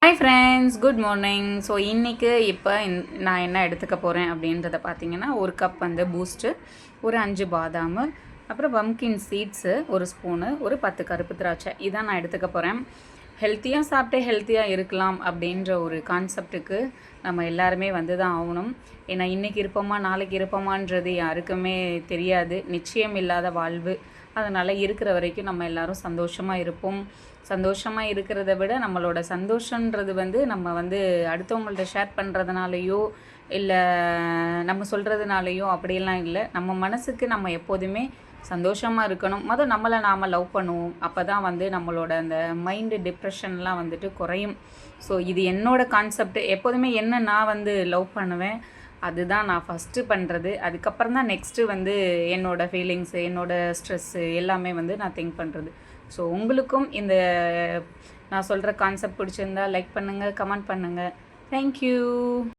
Hi friends, good morning. So இன்றைக்கி நான் என்ன எடுத்துக்க போகிறேன் அப்படின்றத பார்த்தீங்கன்னா, ஒரு கப் பூஸ்ட்டு, ஒரு 5 பாதாம், அப்புறம் பம்கின் சீட்ஸு ஒரு ஸ்பூனு, ஒரு 10 கருப்பு திராட்சை, இதான் நான் எடுத்துக்க போகிறேன். ஹெல்த்தியாக சாப்பிட்டு ஹெல்த்தியாக இருக்கலாம் அப்படின்ற ஒரு கான்செப்டுக்கு நம்ம எல்லாருமே தான் ஆகணும். ஏன்னா இன்றைக்கி இருப்போமா நாளைக்கு இருப்போமான்றது யாருக்குமே தெரியாது. நிச்சயம் இல்லாத வாழ்வு. அதனால் இருக்கிற வரைக்கும் நம்ம எல்லோரும் சந்தோஷமாக இருப்போம். சந்தோஷமாக இருக்கிறத விட நம்மளோட சந்தோஷன்றது நம்ம அடுத்தவங்கள்ட்ட ஷேர் பண்ணுறதுனாலையோ இல்லை நம்ம சொல்கிறதுனாலையோ அப்படியெல்லாம் இல்லை. நம்ம மனசுக்கு நம்ம எப்போதுமே சந்தோஷமாக இருக்கணும். நம்மளை நாம் லவ் பண்ணுவோம். அப்போ தான் நம்மளோட அந்த மைண்டு டிப்ரெஷன்லாம் குறையும். ஸோ இது என்னோடய கான்செப்ட். எப்போதுமே என்ன நான் லவ் பண்ணுவேன், அதுதான் நான் ஃபஸ்ட்டு பண்ணுறது. அதுக்கப்புறம் தான் நெக்ஸ்ட்டு என்னோடய ஃபீலிங்ஸு, என்னோடய ஸ்ட்ரெஸ்ஸு எல்லாமே நான் திங்க் பண்ணுறது. ஸோ உங்களுக்கும் இந்த நான் சொல்கிற கான்செப்ட் பிடிச்சிருந்தா லைக் பண்ணுங்கள், கமெண்ட் பண்ணுங்கள். தேங்க்யூ.